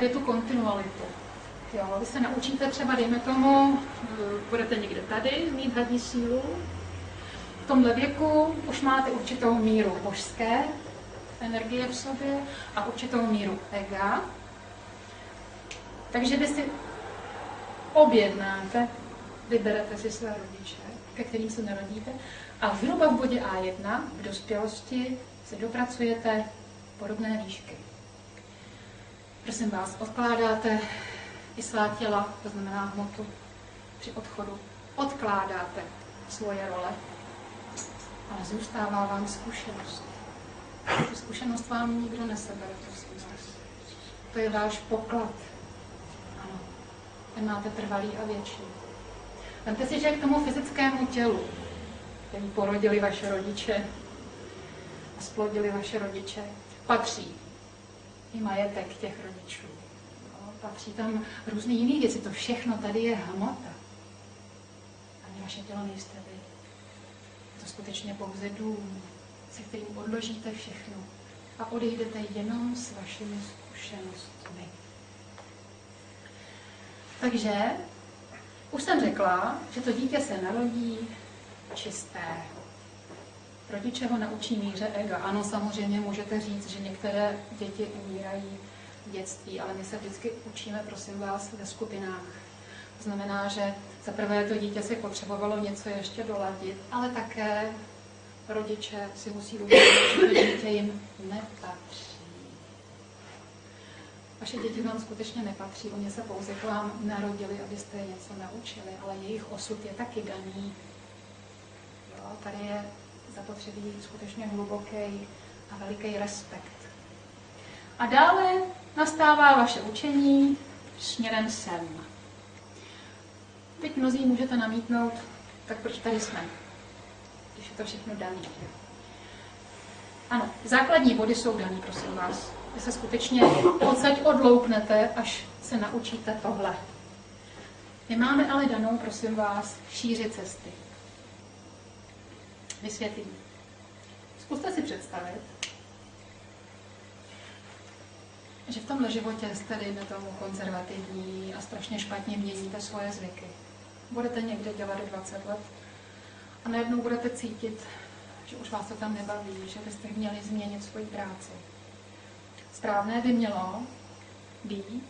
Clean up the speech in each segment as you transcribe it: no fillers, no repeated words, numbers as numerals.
tady tu kontinualitu. Jo, vy se naučíte třeba, dejme tomu, budete někde tady, mít hadí sílu. V tomhle věku už máte určitou míru božské energie v sobě a určitou míru ega. Takže vy si objednáte, vyberete si své rodiče, ke kterým se narodíte, a zhruba v bodě A1 v dospělosti se dopracujete podobné výšky. Prosím vás, odkládáte i svá těla, to znamená hmotu, při odchodu. Odkládáte svoje role, ale zůstává vám zkušenost. Tu zkušenost vám nikdo nesebere, prosím vás. To je váš poklad. Ano, ten máte trvalý a věčný. Vemte si, že k tomu fyzickému tělu, který porodili vaše rodiče a splodili vaše rodiče, patří i majetek těch rodičů. Patří tam různé jiné věci. To všechno tady je hmota. Ani vaše tělo nejste vy. Je to skutečně pouze dům, se kterým odložíte všechno a odejdete jenom s vašimi zkušenostmi. Takže už jsem řekla, že to dítě se narodí čistého. Rodiče ho naučí míře ega. Ano, samozřejmě můžete říct, že některé děti umírají v dětství, ale my se vždycky učíme, prosím vás, ve skupinách. To znamená, že za prvé to dítě si potřebovalo něco ještě doladit, ale také rodiče si musí uvědomit, že to dítě jim nepatří. Vaše děti vám skutečně nepatří, oni se pouze k vám narodili, abyste je něco naučili, ale jejich osud je taky daný. Jo, tady je zapotřebí skutečně hluboký a veliký respekt. A dále nastává vaše učení směrem sem. Teď mnozí můžete namítnout, tak proč tady jsme, když je to všechno daný. Ano, základní body jsou daný, prosím vás. Vy se skutečně odsaď odloupnete, až se naučíte tohle. My máme ale danou, prosím vás, šíři cesty. Vysvětlím. Zkuste si představit, že v tomhle životě jste, dejme tomu, konzervativní a strašně špatně měníte svoje zvyky. Budete někde dělat 20 let a najednou budete cítit, že už vás to tam nebaví, že byste měli změnit svoji práci. Správné by mělo být,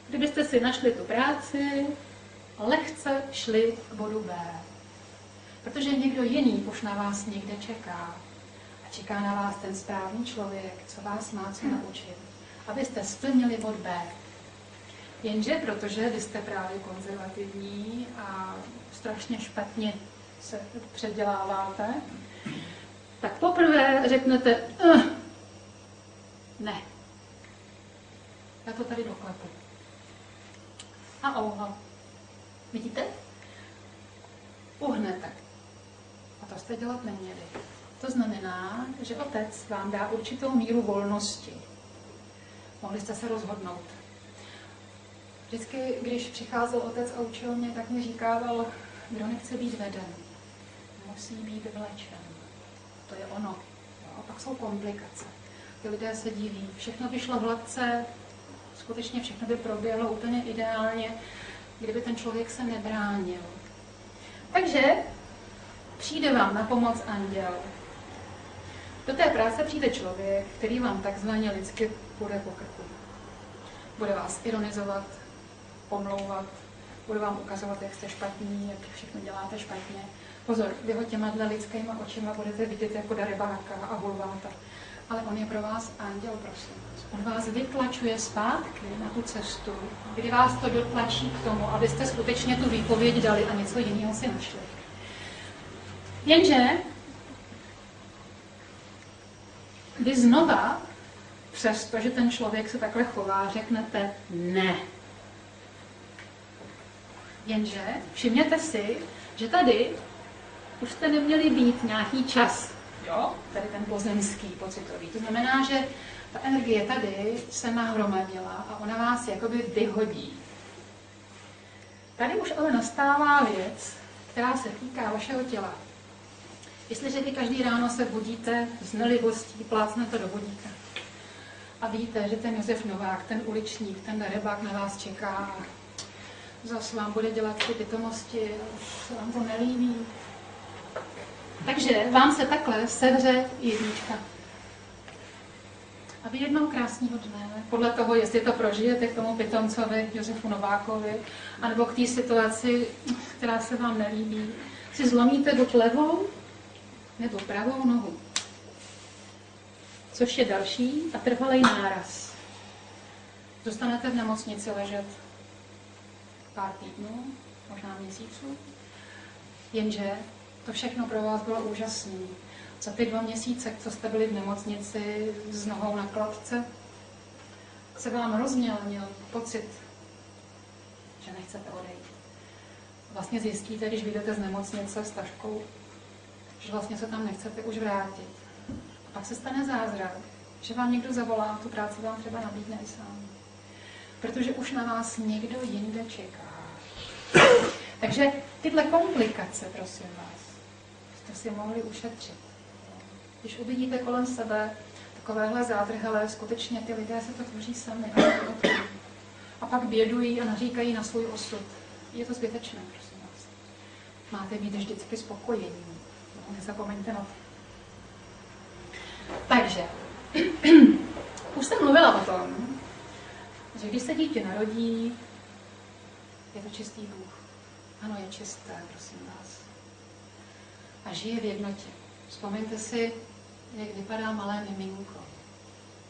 kdybyste si našli tu práci a lehce šli k bodu B. Protože někdo jiný už na vás někde čeká. A čeká na vás ten správný člověk, co vás má co naučit. Abyste splnili bod B. Jenže protože vy jste právě konzervativní a strašně špatně se předěláváte, tak poprvé řeknete ne. Já to tady doklepu. A ouha. Vidíte? Uhnete. A to jste dělat neměli. To znamená, že otec vám dá určitou míru volnosti. Mohli jste se rozhodnout. Vždycky, když přicházel otec a učil mě, tak mi říkával, kdo nechce být veden, musí být vlečen. To je ono. Jo? Pak jsou komplikace. Ty lidé se diví. Všechno by šlo hladce, skutečně všechno by proběhlo úplně ideálně, kdyby ten člověk se nebránil. Takže přijde vám na pomoc anděl. Do té práce přijde člověk, který vám takzvaně lidsky půjde po krku. Bude vás ironizovat, pomlouvat, bude vám ukazovat, jak jste špatní, jak všechno děláte špatně. Pozor, vy ho těma lidskýma očima budete vidět jako darebáka a hulváta. Ale on je pro vás anděl, prosím. On vás vytlačuje zpátky na tu cestu, kdy vás to dotlačí k tomu, abyste skutečně tu výpověď dali a něco jiného si našli. Jenže vy znova, přestože ten člověk se takhle chová, řeknete ne. Jenže všimněte si, že tady už jste neměli být nějaký čas. Jo? Tady ten pozemský, pocitový. To znamená, že ta energie tady se nahromadila a ona vás jakoby vyhodí. Tady už ale nastává věc, která se týká vašeho těla. Jestliže vy každý ráno se budíte s nelibostí, plácnete do vodíka a víte, že ten Josef Novák, ten uličník, ten darebák na vás čeká a zase vám bude dělat ty pitomosti, se vám to nelíbí. Takže vám se takhle sevře jednička. A vy jednou krásného dne, podle toho, jestli to prožijete k tomu pitomcovi Josefu Novákovi, anebo k té situaci, která se vám nelíbí, si zlomíte buď levou nebo pravou nohu. Což je další a trvalý náraz. Zůstanete v nemocnici ležet pár týdnů, možná měsíců, jenže to všechno pro vás bylo úžasné. Za ty 2 měsíce, co jste byli v nemocnici s nohou na kladce, se vám rozmělnil pocit, že nechcete odejít. Vlastně zjistíte, když vyjdete z nemocnice s taškou, že vlastně se tam nechcete už vrátit. A pak se stane zázrak, že vám někdo zavolá a tu práci vám třeba nabídne i sám. Protože už na vás někdo jinde čeká. Takže tyhle komplikace, prosím vás, jste si mohli ušetřit. Když uvidíte kolem sebe takovéhle zádrhelé, skutečně ty lidé se to tvoří sami. A pak bědují a naříkají na svůj osud. Je to zbytečné, prosím vás. Máte být vždycky spokojení. Nezapomeňte na to. Takže, už jsem mluvila o tom, že když se dítě narodí, je to čistý Bůh. Ano, je čisté, prosím vás. A žije v jednotě. Vzpomeňte si, jak vypadá malé miminko.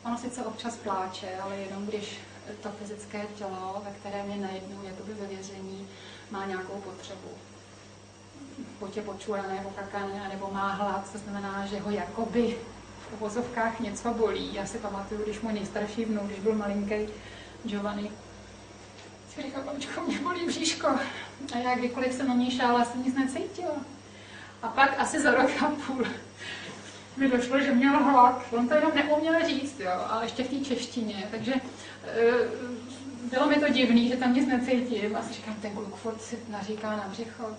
Ono sice občas pláče, ale jenom když to fyzické tělo, ve kterém je najednou jakoby ve vězení, má nějakou potřebu. Buď je počurané, pokakané, nebo má hlad, to znamená, že ho jakoby v uvozovkách něco bolí. Já si pamatuju, když můj nejstarší vnuk, když byl malinký Giovanni, si říkal, babičko, mě bolí bříško. A já kdykoliv jsem na něj šála, jsem nic necítila. A pak asi za rok a půl mi došlo, že měl hlad. On to jenom neuměl říct, jo, ale ještě v té češtině. Takže bylo mi to divný, že tam nic necítím. A si říkám, ten kluk furt si naříká na břicho.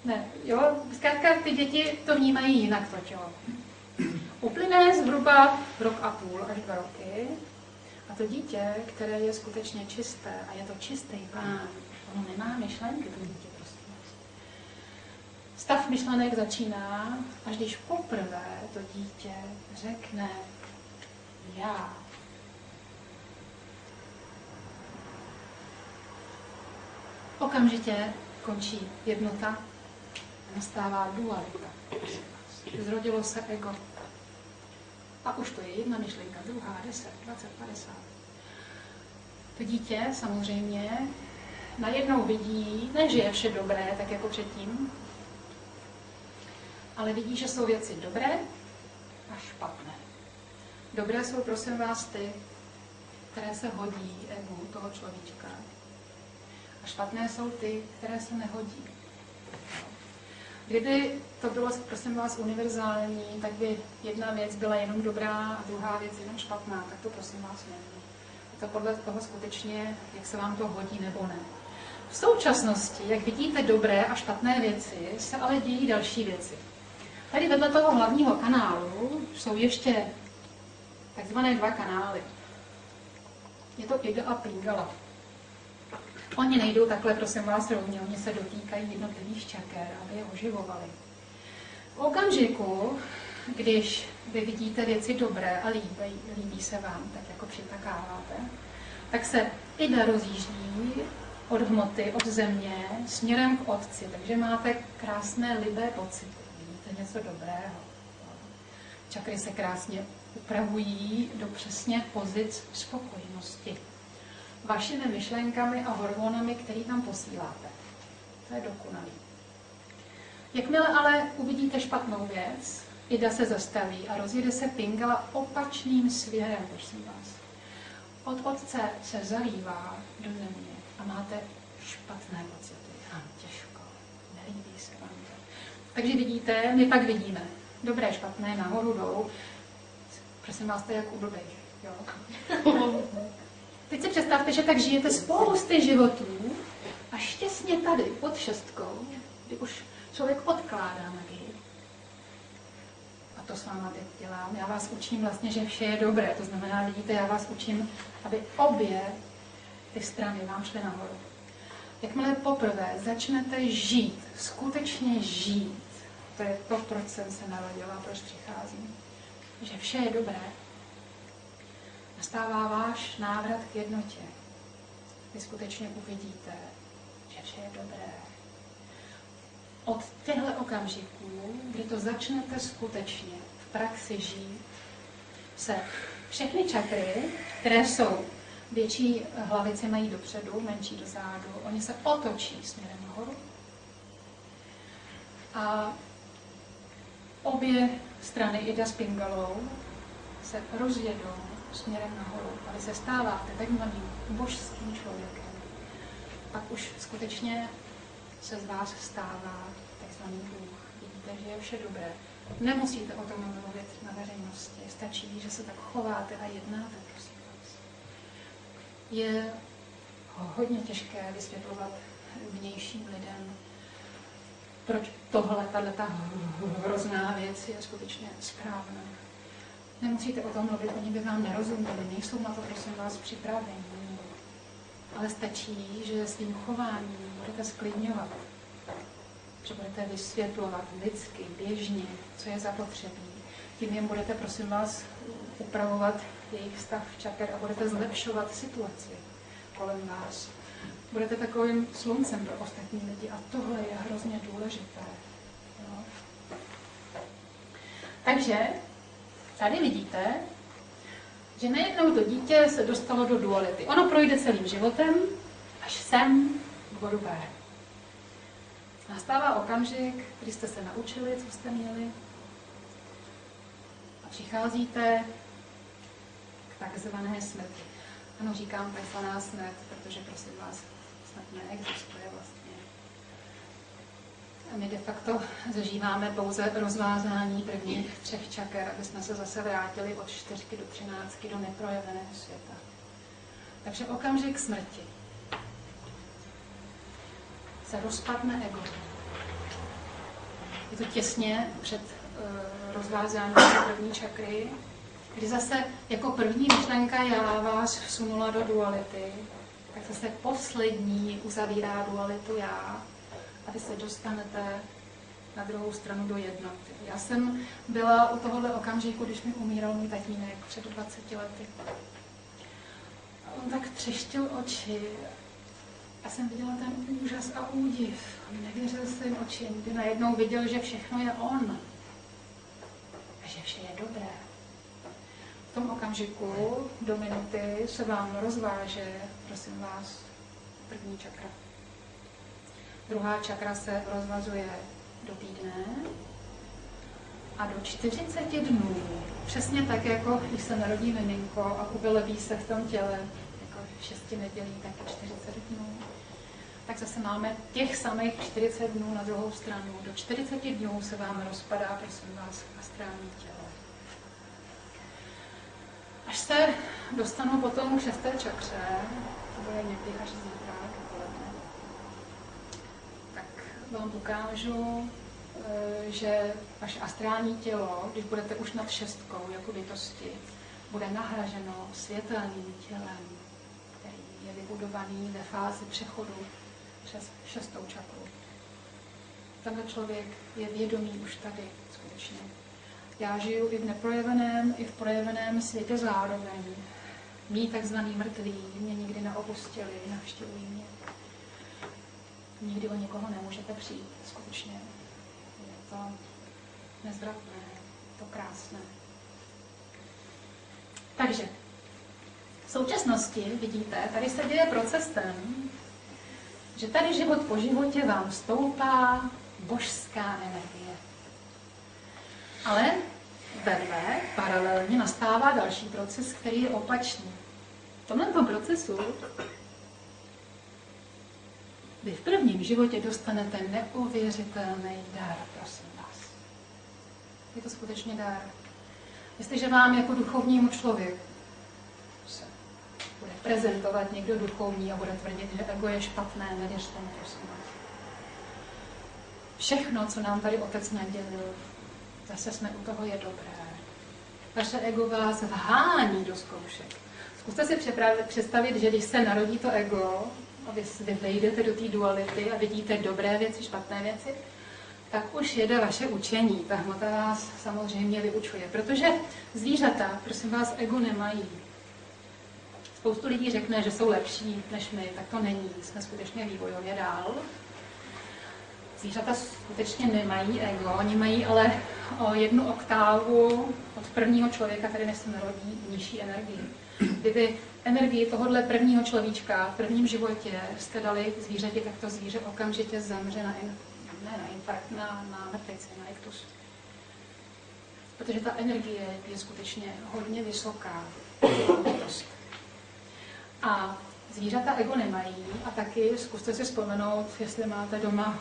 Ne, jo, zkrátka ty děti to vnímají jinak, to tělo. Uplyne zhruba 1,5 roku až 2 roky a to dítě, které je skutečně čisté a je to čistý pán, ono nemá myšlenky, to dítě prostě. Stav myšlenek začíná, až když poprvé to dítě řekne já. Okamžitě končí jednota, nastává dualita. Zrodilo se ego. A už to je jedna myšlenka, druhá, 10, 20, 50. To dítě samozřejmě najednou vidí, ne, že je vše dobré, tak jako předtím, ale vidí, že jsou věci dobré a špatné. Dobré jsou, prosím vás, ty, které se hodí egu toho človíčka. A špatné jsou ty, které se nehodí. Kdyby to bylo, prosím vás, univerzální, tak by jedna věc byla jenom dobrá a druhá věc jenom špatná. Tak to, prosím vás, není. Je to podle toho skutečně, jak se vám to hodí nebo ne. V současnosti, jak vidíte dobré a špatné věci, se ale dějí další věci. Tady vedle toho hlavního kanálu jsou ještě takzvané 2 kanály. Je to Iga a Pingala. Oni nejdou takhle, prosím vás, rovně, oni se dotýkají jednotlivých čaker, aby je oživovali. V okamžiku, když vy vidíte věci dobré a líbí se vám, tak jako přitakáváte, tak se Ida rozjíždí od hmoty, od země, směrem k Otci, takže máte krásné libé pocity, vidíte něco dobrého. Čakry se krásně upravují do přesně pozic spokojenosti. Vašimi myšlenkami a hormonami, které tam posíláte. To je dokonalý. Jakmile ale uvidíte špatnou věc, Ida se zastaví a rozjede se Pingala opačným směrem, prosím vás. Od Otce se zalívá do země a máte špatné pocity. Těžko, nelíbí se vám to. Takže vidíte, my pak vidíme. Dobré, špatné, nahoru, dolů. Prosím vás, to je jak u blbých. Jo? Teď si představte, že tak žijete spousty životů a štěstně tady, pod 6, kdy už člověk odkládá magii. A to s váma teď dělám. Já vás učím vlastně, že vše je dobré. To znamená, vidíte, já vás učím, aby obě ty strany vám šly nahoru. Jakmile poprvé začnete žít, skutečně žít, to je to, proč jsem se narodila, proč přicházím, že vše je dobré, nastává váš návrat k jednotě. Vy skutečně uvidíte, že vše je dobré. Od těchto okamžiků, kdy to začnete skutečně v praxi žít, se všechny čakry, které jsou větší hlavice mají dopředu, menší dozadu, oni se otočí směrem nahoru. A obě strany Ida s Pingalou se rozjedou směrem nahoru. A vy se stáváte takzvaným božským člověkem. Pak už skutečně se z vás stává takzvaný Bůh. Vidíte, že je vše dobré. Nemusíte o tom mluvit na veřejnosti. Stačí, že se tak chováte a jednáte, prosím vás. Je hodně těžké vysvětlovat vnějším lidem, proč tato hrozná věc je skutečně správná. Nemusíte o tom mluvit, oni by vám nerozuměli, nejsou na to, prosím vás, připraveni. Ale stačí, že svým chováním budete sklidňovat, že budete vysvětlovat lidsky, běžně, co je zapotřebí. Tím jim budete, prosím vás, upravovat jejich stav čaker a budete zlepšovat situaci kolem vás. Budete takovým sluncem pro ostatní lidi a tohle je hrozně důležité. Jo? Takže tady vidíte, že najednou to dítě se dostalo do duality. Ono projde celým životem, až sem k bodu B. Nastává okamžik, kdy jste se naučili, co jste měli, a přicházíte k takzvané smrti. Ano, říkám takzvaná smrt, protože prosím vás, smrt neexistuje vlastně. A my de facto zažíváme pouze rozvázání prvních 3 čaker, aby jsme se zase vrátili od 4 do 13 do neprojeveného světa. Takže okamžik smrti. Se rozpadne ego. Je to těsně před rozvázáním první čakry, kdy zase jako první myšlenka já vás vsunula do duality, tak zase poslední uzavírá dualitu já a vy se dostanete na druhou stranu do jednoty. Já jsem byla u tohohle okamžiku, když mi umíral můj tatínek před 20 lety. A on tak třeštil oči. Já jsem viděla ten úžas a údiv. On nevěřil svým očím, kdy najednou viděl, že všechno je on. A že vše je dobré. V tom okamžiku do minuty se vám rozváže, prosím vás, první čakra. Druhá čakra se rozvazuje do týdne a do 40 dnů, přesně tak, jako když se narodí miminko a uvelebí se v tom těle, jako 6 nedělí, tak 40 dnů, tak zase máme těch samých 40 dnů na druhou stranu. Do 40 dnů se vám rozpadá, prosím vás, astrální tělo. Až se dostanu potom k 6. čakře, to bude někdy až zítra dopoledne, tak vám ukážu, že vaše astrální tělo, když budete už nad 6 jako bytosti, bude nahraženo světelným tělem, který je vybudovaný ve fázi přechodu přes 6. čakru. Tenhle člověk je vědomý už tady, skutečně. Já žiju i v neprojeveném, i v projeveném světě zároveň. Mí takzvaný mrtví mě nikdy neopustili, navštěvují mě. Nikdy o někoho nemůžete přijít, skutečně. Je to nezvratné, to krásné. Takže v současnosti, vidíte, tady se děje proces ten, že tady život po životě vám stoupá božská energie. Ale vedle, paralelně nastává další proces, který je opačný. V tomto procesu vy v prvním životě dostanete neuvěřitelný dar, prosím vás. Je to skutečně dar. Jestliže vám jako duchovnímu člověku se bude prezentovat někdo duchovní a bude tvrdit, že ego je špatné, nevěřte mu, prosím vás. Všechno, co nám tady Otec nadělil, Zase jsme u toho, je dobré. Vaše ego vás vhání do zkoušek. Zkuste si představit, že když se narodí to ego, a vy vejdete do té duality a vidíte dobré věci, špatné věci, tak už jede vaše učení. Ta hmota vás samozřejmě vyučuje. Protože zvířata, prosím vás, ego nemají. Spoustu lidí řekne, že jsou lepší než my, tak to není. Jsme skutečně vývojově dál. Zvířata skutečně nemají ego, oni mají ale o 1 oktávu od prvního člověka, který se narodí, nižší energii. Kdyby energii tohohle prvního človíčka v prvním životě jste dali zvířeti, tak to zvíře okamžitě zemře na infarkt, na mrtvici, na iktus. Protože ta energie je skutečně hodně vysoká. A zvířata ego nemají a taky zkuste si vzpomenout, jestli máte doma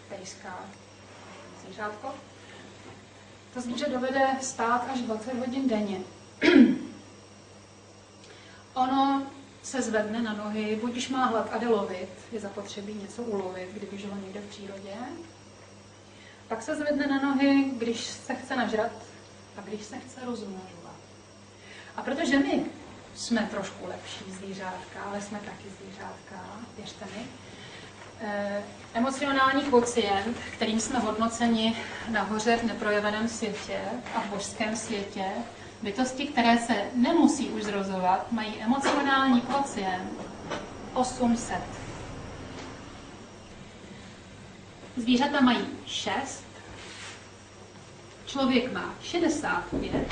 pejska, zvířátko. To zvíře dovede stát až 20 hodin denně. Ono se zvedne na nohy, buď když má hlad a jde lovit, je zapotřebí něco ulovit, kdyby žilo někde v přírodě. Pak se zvedne na nohy, když se chce nažrat a když se chce rozmnožovat. A protože my jsme trošku lepší zvířátka, ale jsme taky zvířátka, věřte mi, emocionální kvocient, kterým jsme hodnoceni nahoře v neprojeveném světě a v božském světě, bytosti, které se nemusí už zrozovat, mají emocionální kvocient 800. Zvířata mají 6, člověk má 65,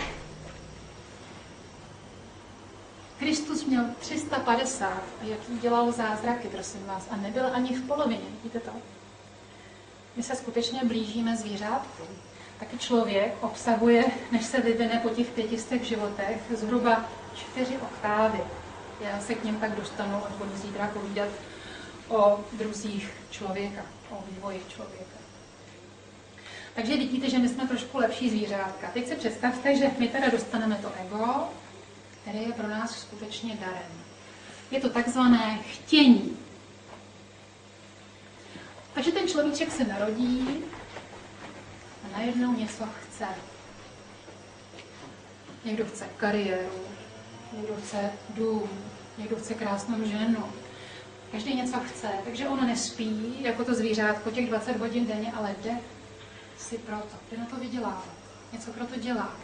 Kristus měl 350 a jaký dělal zázraky, prosím vás, a nebyl ani v polovině, vidíte to? My se skutečně blížíme zvířátku. Taky člověk obsahuje, než se vyvine po těch 500 životech, zhruba 4 oktávy. Já se k něm tak dostanu a budu zítra povídat o druzích člověka, o vývoji člověka. Takže vidíte, že my jsme trošku lepší zvířátka. Teď si představte, že my teda dostaneme to ego, které je pro nás skutečně darem. Je to takzvané chtění. Takže ten človíček se narodí a najednou něco chce. Někdo chce kariéru, někdo chce dům, někdo chce krásnou ženu. Každý něco chce, takže on nespí, jako to zvířátko, těch 20 hodin denně, ale jde si proto, jde na to vydělávat, něco proto dělá.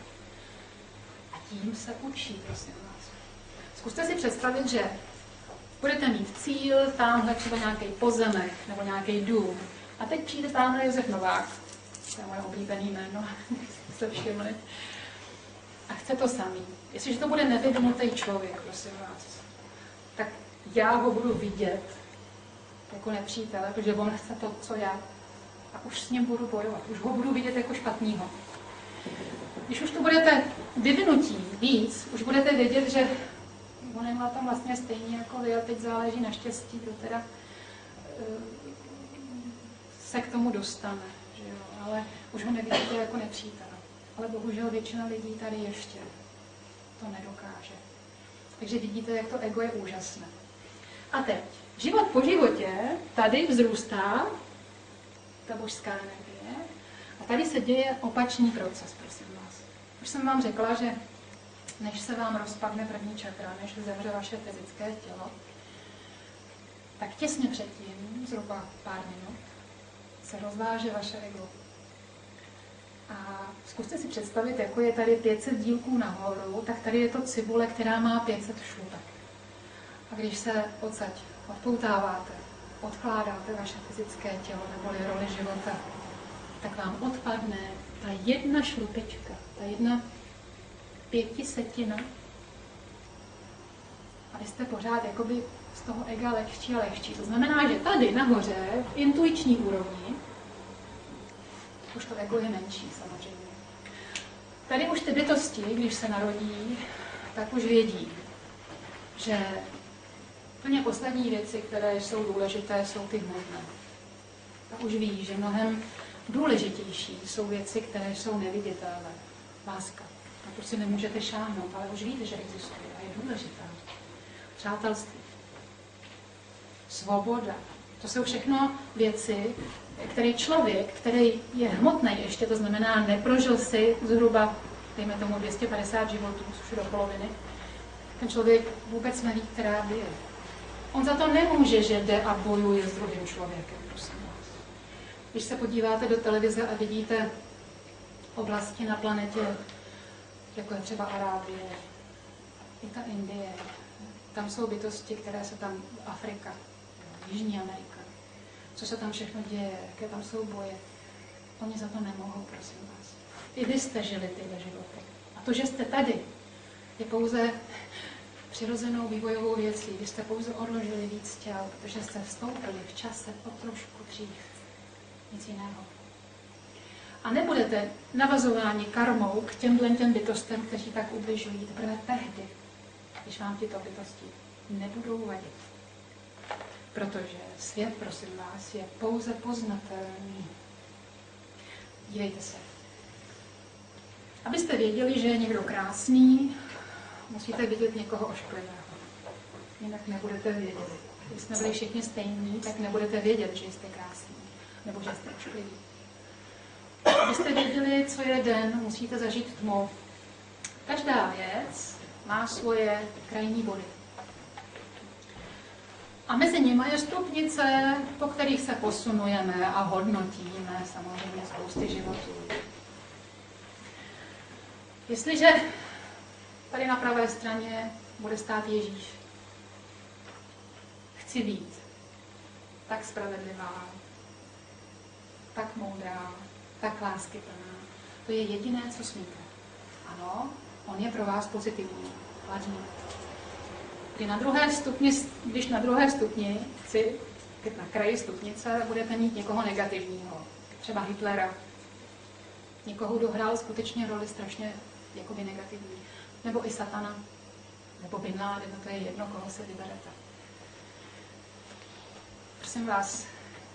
A tím se učí, prosím vás. Zkuste si představit, že budete mít cíl, tamhle třeba nějaký pozemek nebo nějaký dům. A teď přijde tamhle Josef Novák, to je moje oblíbené jméno, se všimli. A chce to samý. Jestliže to bude nevyvinutý člověk, prosím vás, tak já ho budu vidět jako nepřítele, protože on chce to, co já. A už s ním budu bojovat. Už ho budu vidět jako špatnýho. Když už to budete vyvinutí víc, už budete vědět, že on je tam vlastně stejně jako vy a teď záleží na štěstí, kdo teda se k tomu dostane. Že jo? Ale už ho nevidíte jako nepřítele. Ale bohužel většina lidí tady ještě to nedokáže. Takže vidíte, jak to ego je úžasné. A teď, život po životě, tady vzrůstá ta božská energie a tady se děje opačný proces, prosím vás. Už jsem vám řekla, že než se vám rozpadne první čakra, než zavře vaše fyzické tělo, tak těsně předtím, zhruba pár minut, se rozváže vaše ego. A zkuste si představit, jako je tady 500 dílků nahoru, tak tady je to cibule, která má 500 šlupek. A když se odsaď odpoutáváte, odkládáte vaše fyzické tělo neboli roli života, tak vám odpadne ta jedna šlupečka, ta jedna 500. A vy jste pořád jakoby z toho ega lehčí a lehčí. To znamená, že tady nahoře, v intuiční úrovni, už to ego je menší samozřejmě. Tady už ty bytosti, když se narodí, tak už vědí, že úplně poslední věci, které jsou důležité, jsou ty hmotné. A už ví, že mnohem důležitější jsou věci, které jsou neviditelné. Láska. Na to si nemůžete šáhnout, ale už víte, že existuje a je důležitá. Přátelství. Svoboda. To jsou všechno věci, který člověk, který je hmotný ještě, to znamená neprožil si zhruba, dejme tomu 250 životů, což je do poloviny, ten člověk vůbec neví, která by je. On za to nemůže, že jde a bojuje s druhým člověkem, prosím vás. Když se podíváte do televize a vidíte oblasti na planetě, jako je třeba Arábie, i ta Indie, tam jsou bytosti, které se tam, Afrika, Jižní Amerika, co se tam všechno děje, jaké tam jsou boje. Oni za to nemohou, prosím vás. I vy jste žili tyhle životy. A to, že jste tady, je pouze přirozenou vývojovou věcí. Vy jste pouze odložili víc těl, protože jste vstoupili v čase o trošku dřív. Nic jiného. A nebudete navazováni karmou k těm bytostem, kteří tak ubližují. Teprve tehdy, když vám tyto bytosti nebudou vadit. Protože svět, prosím vás, je pouze poznatelný. Dívejte se. Abyste věděli, že je někdo krásný, musíte vidět někoho ošklivého. Jinak nebudete vědět. Když jsme byli všichni stejní, tak nebudete vědět, že jste krásný. Nebo že jste oškliví. Abyste věděli, co je den, musíte zažít tmu. Každá věc má svoje krajní body. A mezi nimi je stupnice, po kterých se posunujeme a hodnotíme samozřejmě spousty životů. Jestliže tady na pravé straně bude stát Ježíš, chci být tak spravedlivá, tak moudrá, tak láskyplná. To je jediné, co smíte. Ano, on je pro vás pozitivní, kladný. Když na druhé stupni, na kraji stupnice, budete mít někoho negativního, třeba Hitlera, někoho, kdo hrál skutečně roli strašně jakoby negativní, nebo i Satana, nebo Bin Laden, to je jedno, koho se vyberete. Prosím vás,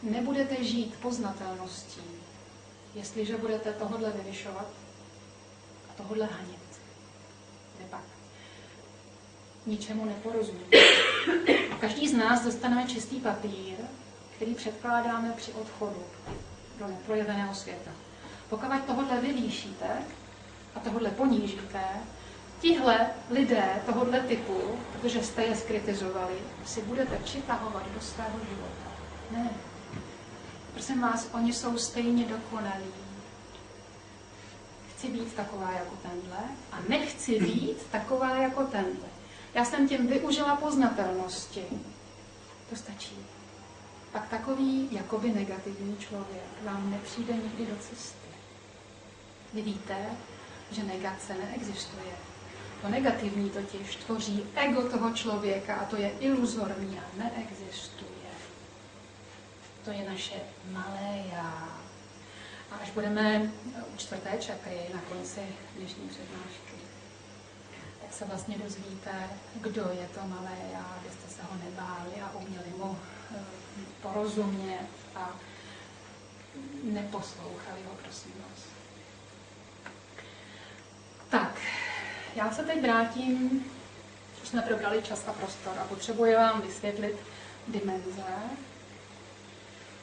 nebudete žít poznatelností, jestliže budete tohodle vyvyšovat a tohodle hanit. Kde pak? Ničemu neporozumíte. Každý z nás dostaneme čistý papír, který předkládáme při odchodu do neprojeveného světa. Pokud tohodle vyvýšíte a tohodle ponížíte, tihle lidé tohodle typu, protože jste je skritizovali, si budete přitahovat do svého života. Ne. Prosím vás, oni jsou stejně dokonalí. Chci být taková jako tenhle a nechci být taková jako tenhle. Já jsem tím využila poznatelnosti. To stačí. Pak takový jakoby negativní člověk vám nepřijde nikdy do cesty. Vy víte, že negace neexistuje. To negativní totiž tvoří ego toho člověka a to je iluzorní a neexistuje. To je naše malé já. A až budeme u 4. čakry na konci dnešní přednášky, tak se vlastně dozvíte, kdo je to malé já, abyste se ho nebáli a uměli mu porozumět a neposlouchali ho, prosím vás. Tak, já se teď vrátím, už jsme probrali čas a prostor a potřebuji vám vysvětlit dimenze,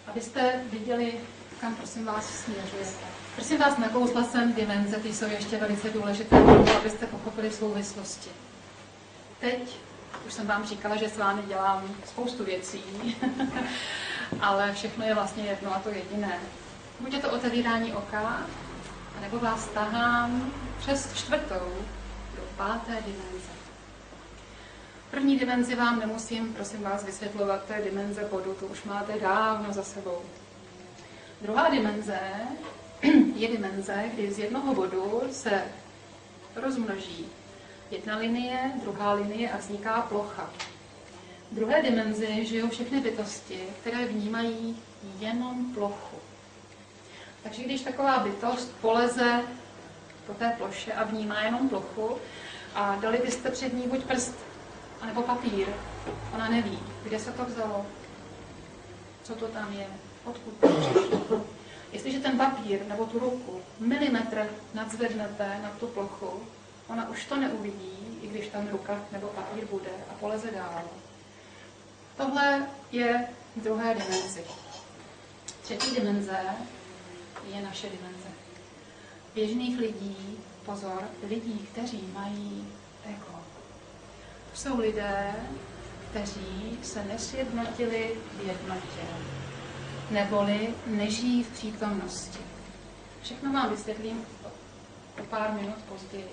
abyste viděli, kam, prosím vás, směřujete. Prosím vás, nakousla jsem dimenze, ty jsou ještě velice důležité, abyste pochopili souvislosti. Teď, už jsem vám říkala, že s vámi dělám spoustu věcí, ale všechno je vlastně jedno a to jediné. Buď je to otevírání oka, anebo vás tahám přes 4. do 5. dimenze. První dimenzi vám nemusím, prosím vás, vysvětlovat, to je dimenze bodu, to už máte dávno za sebou. Druhá dimenze je dimenze, kdy z jednoho bodu se rozmnoží jedna linie, druhá linie a vzniká plocha. V druhé dimenzi žijou všechny bytosti, které vnímají jenom plochu. Takže když taková bytost poleze po té ploše a vnímá jenom plochu a dali byste před ní buď prst, anebo papír, ona neví, kde se to vzalo, co to tam je, odkud to přišlo. Jestliže ten papír nebo tu ruku milimetr nadzvednete na tu plochu, ona už to neuvidí, i když tam ruka nebo papír bude a poleze dál. Tohle je v druhé dimenzi. Třetí dimenze je naše dimenze. Běžných lidí, pozor, lidí, kteří mají ego. To jsou lidé, kteří se nesjednotili v jednotě, neboli nežijí v přítomnosti. Všechno vám vysvětlím o pár minut později.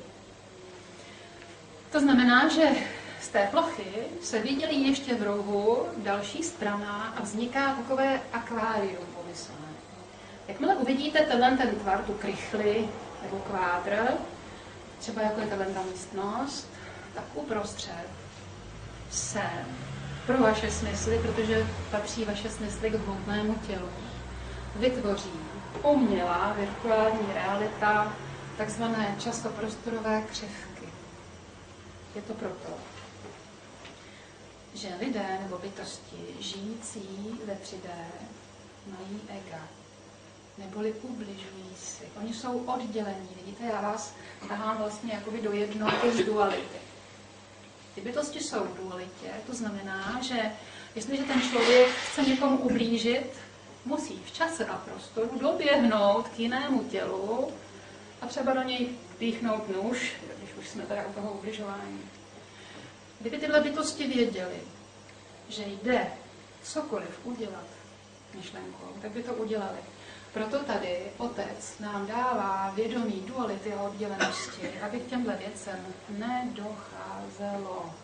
To znamená, že z té plochy se vydělí ještě v rohu další strana a vzniká takové akvárium pomyslné. Jakmile uvidíte ten tvar, tu krychli nebo kvádr, třeba jako je ta místnost, tak uprostřed se pro vaše smysly, protože patří vaše smysly k hmotnému tělu, vytvoří umělá virtuální realita, takzvané časoprostorové křivky. Je to proto, že lidé nebo bytosti žijící ve 3D mají ega, neboli ubližují si. Oni jsou oddělení. Vidíte, já vás tahám vlastně jakoby do jednoty z duality. Ty bytosti jsou v dualitě, to znamená, že jestliže ten člověk chce někomu ublížit, musí v čase a prostoru doběhnout k jinému tělu a třeba do něj píchnout nůž, když už jsme teda u toho ubližování. Kdyby tyhle bytosti věděly, že jde cokoliv udělat myšlenkou, tak by to udělali. Proto tady Otec nám dává vědomí duality a oddělenosti, aby k těmhle věcem nedocházelo.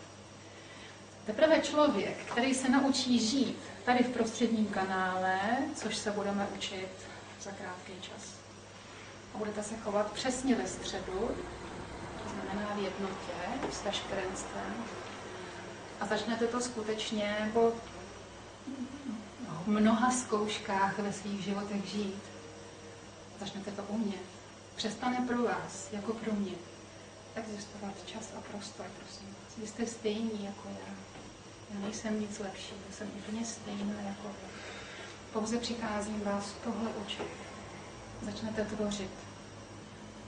Teprve člověk, který se naučí žít tady v prostředním kanále, což se budeme učit za krátký čas, a budete se chovat přesně ve středu, to znamená v jednotě, s taškrenstvem, a začnete to skutečně po mnoha zkouškách ve svých životech žít. Začnete to umět. Přestane pro vás, jako pro mě, existovat čas a prostor, prosím vás. Vy jste stejní jako já. Já nejsem nic lepší, já jsem úplně stejná jako vy. Pouze přicházím vás tohle učit. Začnete tvořit.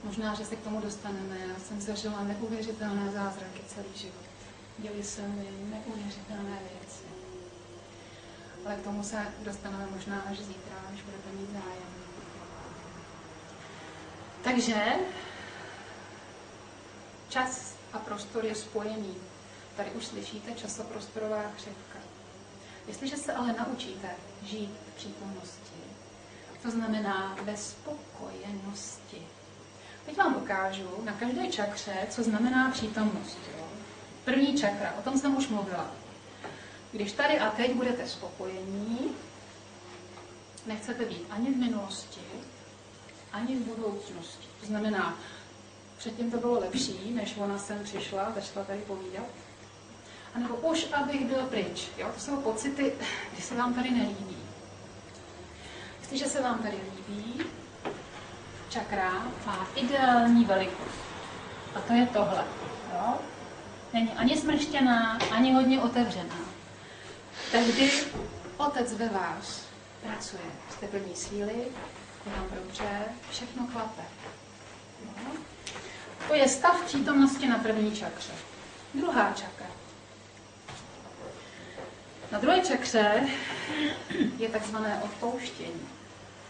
Možná, že se k tomu dostaneme. Já jsem zažila neuvěřitelné zázraky celý život. Děli se mi neuvěřitelné věci. Ale k tomu se dostaneme možná až zítra, až budete mít zájem. Takže čas a prostor je spojený. Tady už slyšíte časoprostorová křivka. Jestliže se ale naučíte žít v přítomnosti, to znamená ve spokojenosti. Teď vám ukážu na každé čakře, co znamená přítomnost. První čakra, o tom jsem už mluvila. Když tady a teď budete spokojení, nechcete být ani v minulosti, ani v budoucnosti. To znamená, předtím to bylo lepší, než ona sem přišla, začala tady povídat. A nebo už, abych byl pryč. Jo? To jsou pocity, kdy se vám tady nelíbí. Jestliže se vám tady líbí, čakra má ideální velikost. A to je tohle. Jo? Není ani smrštěná, ani hodně otevřená. Tehdy Otec ve vás pracuje. Jste plní síly, je vám dobře, všechno klape. No. To je stav přítomnosti na první čakře. Druhá čakra. Na druhé čakře je takzvané odpouštění.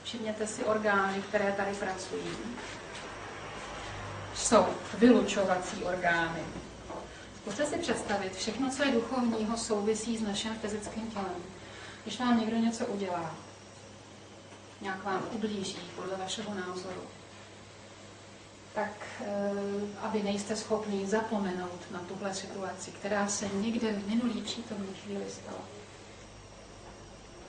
Všimněte si orgány, které tady pracují. Jsou vylučovací orgány. Zkuste si představit, všechno, co je duchovního, souvisí s naším fyzickým tělem. Když vám někdo něco udělá, nějak vám ublíží podle vašeho názoru, tak a vy nejste schopni zapomenout na tuhle situaci, která se někde v minulý přítomný chvíli stala.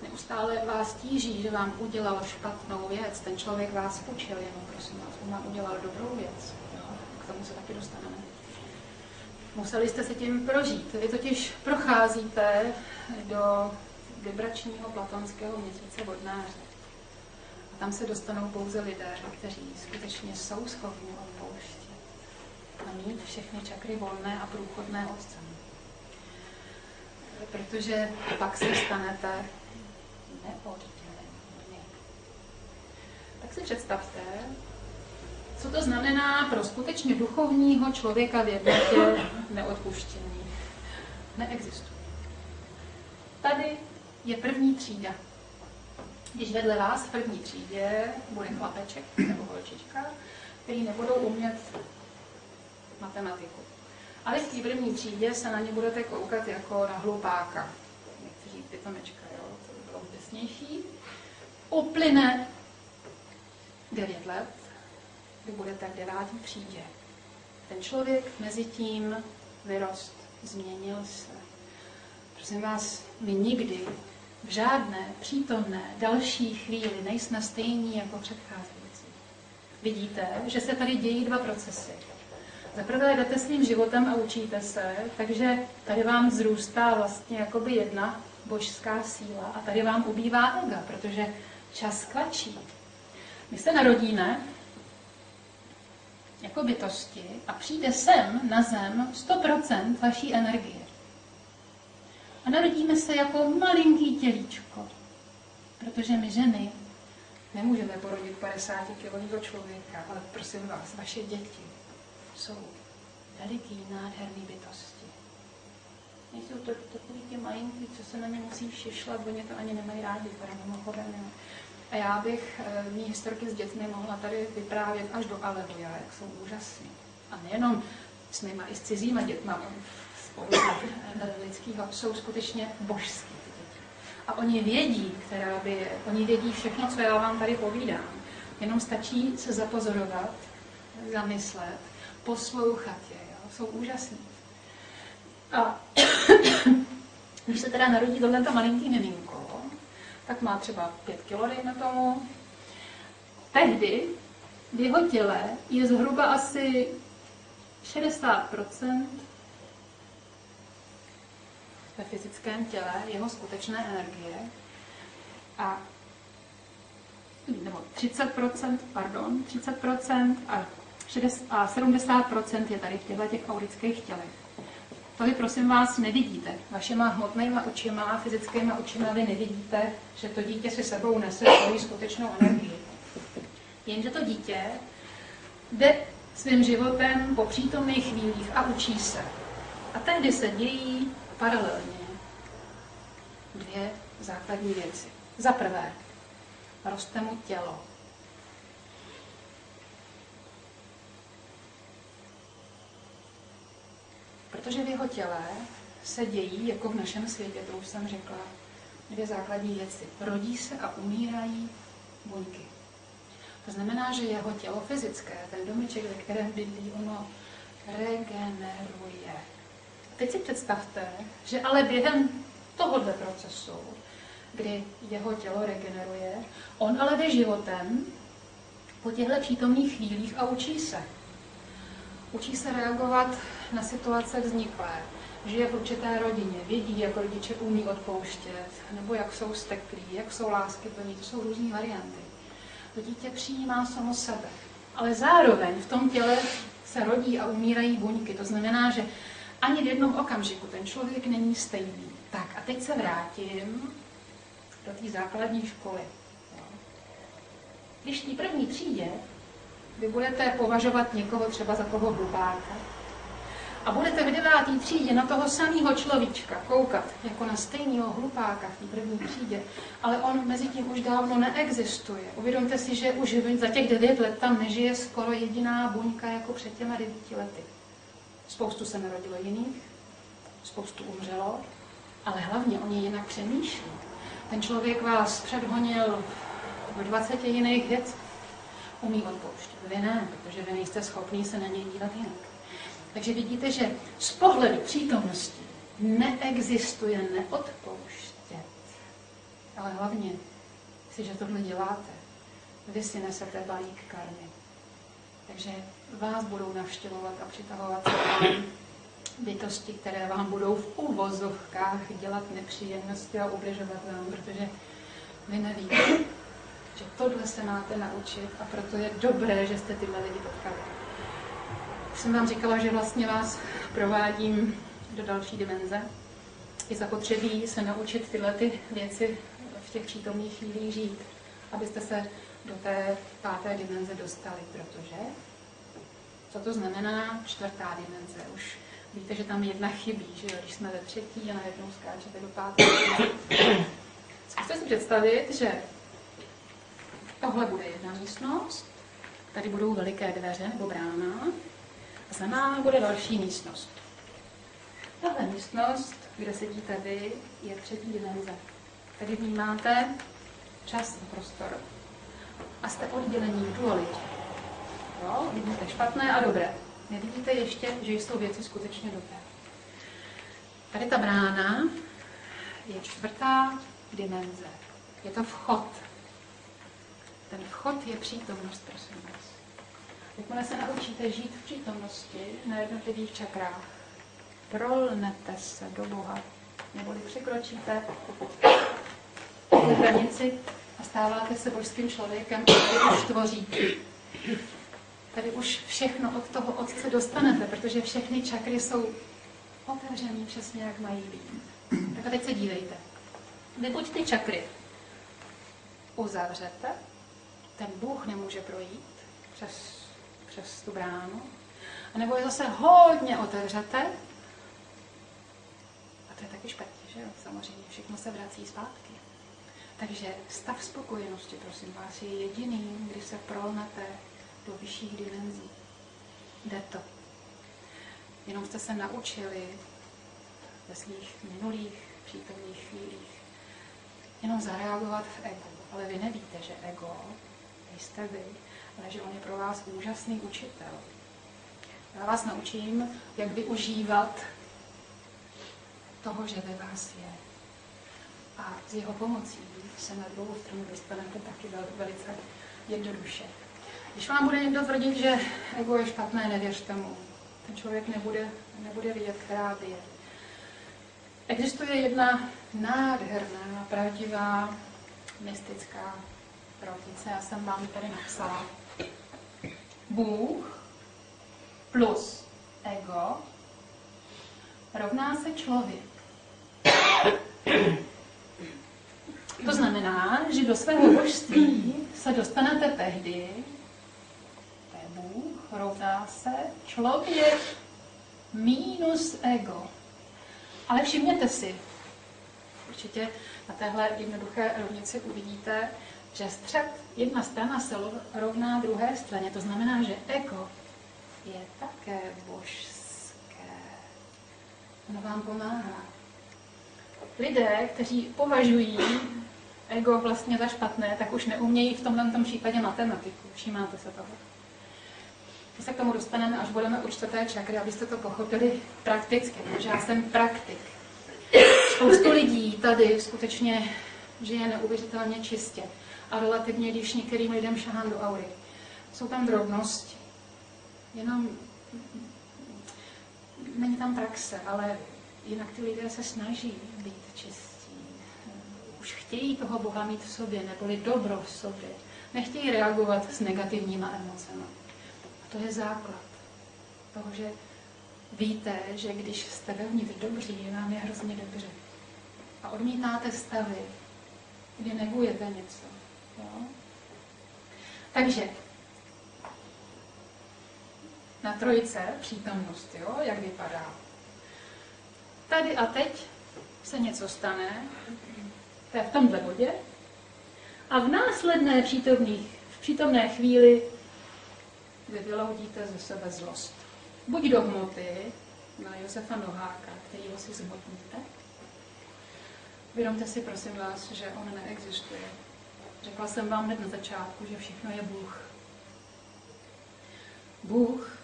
Neustále vás tíží, že vám udělal špatnou věc. Ten člověk vás učil, jenom prosím vás, on vám udělal dobrou věc. Jo? K tomu se taky dostaneme. Museli jste se tím prožít. Vy totiž procházíte do vibračního platonského měsíce vodnáře. A tam se dostanou pouze lidé, kteří skutečně jsou schopni odpouštět a mít všechny čakry volné a průchodné Otcem. Protože pak se stanete neoddělení. Tak si představte, co to znamená pro skutečně duchovního člověka v jednotě neodpuštění. Neexistuje. Tady je první třída. Když vedle vás v první třídě bude chlapeček nebo holčička, který nebudou umět matematiku. Ale v té první třídě se na ně budete koukat jako na hlupáka. Nechci říct pitomečka, jo, to by bylo drsnější. Uplyne 9 let, kdy budete v 9. třídě. Ten člověk mezi tím vyrost, změnil se. Prosím vás, my nikdy v žádné přítomné další chvíli nejsme stejní jako předcházející. Vidíte, že se tady dějí 2 procesy. Za prvé jdete svým životem a učíte se, takže tady vám vzrůstá vlastně jakoby jedna božská síla a tady vám ubývá ega, protože čas klačí. My se narodíme jako bytosti a přijde sem na zem 100% vaší energie. A narodíme se jako malinký tělíčko, protože my ženy nemůžeme porodit 50-kilového člověka, ale prosím vás, vaše děti jsou veliký, nádherný bytosti. Nejsou to takový ti malinký, co se na ně musí šišlat, oni to ani nemají rádi, teda mimochodem. A já bych mý historky s dětmi mohla tady vyprávět až do aleluja, jak jsou úžasný. A nejenom s nimi, i s cizíma dětma spolu lidského, jsou skutečně božský ty děti. A oni vědí, oni vědí všechno, co já vám tady povídám. Jenom stačí se zapozorovat, zamyslet, poslouchat je, jo? Jsou úžasní. A když se teda narodí tohleto malinký miminko, tak má třeba 5 kilo, dejme tomu. Tehdy v jeho těle je zhruba asi 60% ve fyzickém těle jeho skutečné energie a nebo 30% a 70% je tady v těch aurických tělech. To vy prosím vás nevidíte. Vašima hmotnýma očima, fyzickýma očima vy nevidíte, že to dítě si sebou nese svoji skutečnou energii. Jenže to dítě jde svým životem po přítomných chvílích a učí se. A tehdy se dějí paralelně 2 základní věci. Za prvé, roste mu tělo. Protože v jeho těle se dějí, jako v našem světě, to už jsem řekla, 2 základní věci. Rodí se a umírají buňky. To znamená, že jeho tělo fyzické, ten domeček, ve kterém bydlí, ono regeneruje. Teď si představte, že ale během tohohle procesu, kdy jeho tělo regeneruje, on ale jde životem po těchto přítomných chvílích a učí se. Učí se reagovat na situace vzniklé. Žije v určité rodině, vědí, jak rodiče umí odpouštět, nebo jak jsou vzteklí, jak jsou láskyplní, to jsou různé varianty. To dítě přijímá samo sebe. Ale zároveň v tom těle se rodí a umírají buňky. To znamená, že ani v jednom okamžiku ten člověk není stejný. Tak a teď se vrátím do té základní školy. Když v té první třídě vy budete považovat někoho třeba za toho hlupáka a budete v 9. třídě na toho samého človíčka koukat jako na stejného hlupáka v té první třídě, ale on mezi tím už dávno neexistuje. Uvědomte si, že už za těch 9 let tam nežije skoro jediná buňka jako před těma 9 lety. Spoustu se narodilo jiných, spoustu umřelo, ale hlavně oni jinak přemýšlí. Ten člověk vás předhonil v 20 jiných věcí. Umí odpouštět. Vy ne, protože vy nejste schopní se na něj dívat jinak. Takže vidíte, že z pohledu přítomnosti neexistuje neodpouštět. Ale hlavně, jestliže tohle děláte, vy si nesete balík karmy. Takže vás budou navštěvovat a přitahovat se bytosti, které vám budou v uvozovkách dělat nepříjemnosti a ubližovat vám, protože vy nevíte, že tohle se máte naučit a proto je dobré, že jste tyhle lidi potkali. Už jsem vám říkala, že vlastně vás provádím do další dimenze. Je zapotřebí se naučit tyhle ty věci v těch přítomných chvílích žít, abyste se do té 5. dimenze dostali, protože co to znamená 4. dimenze? Už víte, že tam jedna chybí, že jo? Když jsme ve třetí a najednou skáčete do páté. Zkuste si představit, že tohle bude jedna místnost, tady budou veliké dveře nebo brána a za námi bude další místnost. Tahle místnost, kde sedíte vy, je třetí dimenze. Tady vnímáte čas a prostor a jste oddělení v dualitě. Jo? Vidíte špatné a dobré. Nevidíte ještě, že jsou věci skutečně dobré. Tady ta brána je čtvrtá dimenze. Je to vchod. Ten vchod je přítomnost, prosím vás. Jakmile se naučíte žít v přítomnosti na jednotlivých čakrách, prolnete se do Boha, neboli překročíte tu hranici a stáváte se božským člověkem, který už tvoří. Tady už všechno od toho Otce dostanete, protože všechny čakry jsou otevřený přesně, jak mají být. Tak a teď se dívejte. Vy buď ty čakry uzavřete, ten Bůh nemůže projít přes tu bránu, anebo je zase hodně otevřete, a to je taky špatně, že jo? Samozřejmě, všechno se vrací zpátky. Takže stav spokojenosti, prosím vás, je jediný, kdy se prolnete do vyšších dimenzí. Jde to. Jenom jste se naučili ve svých minulých přítomných chvílích jenom zareagovat v egu. Ale vy nevíte, že ego nejste vy, ale že on je pro vás úžasný učitel. Já vás naučím, jak využívat toho, že ve vás je. A s jeho pomocí se na druhou stranu dostanete taky velice jednoduše. Když vám bude někdo tvrdit, že ego je špatné, nevěřte mu. Ten člověk nebude vidět, která bije. Existuje jedna nádherná, pravdivá, mystická rovnice. Já jsem vám tady napsala. Bůh plus ego rovná se člověk. To znamená, že do svého božství se dostanete tehdy, to je Bůh, rovná se člověk minus ego. Ale všimněte si, určitě na téhle jednoduché rovnici uvidíte, že střed, jedna strana se rovná druhé straně. To znamená, že ego je také božské. Ono vám pomáhá. Lidé, kteří považují ego vlastně za špatné, tak už neumějí v tomto případě matematiku. Všímáte se toho? My se k tomu dostaneme, až budeme u čtvrté čakry, abyste to pochopili prakticky, protože já jsem praktik. Spoustu lidí tady skutečně žije neuvěřitelně čistě a relativně, když některým lidem šahám do aury. Jsou tam drobnosti. Jenom není tam praxe, ale jinak ty lidé se snaží být čistí. Už chtějí toho Boha mít v sobě, neboli dobro v sobě. Nechtějí reagovat s negativníma emocemi. A to je základ toho, že víte, že když jste vevnitř dobří, vám je hrozně dobře. A odmítáte stavy, kdy negujete něco. Jo? Takže na trojice přítomnost, jo? Jak vypadá. Tady a teď se něco stane, to je v tomhle bodě, a v následné přítomné chvíli vy vyloudíte ze sebe zlost. Buď do hmoty, na Josefa Noháka, kterýho si zhmotníte. Vědomte si, prosím vás, že on neexistuje. Řekla jsem vám hned na začátku, že všechno je Bůh. Bůh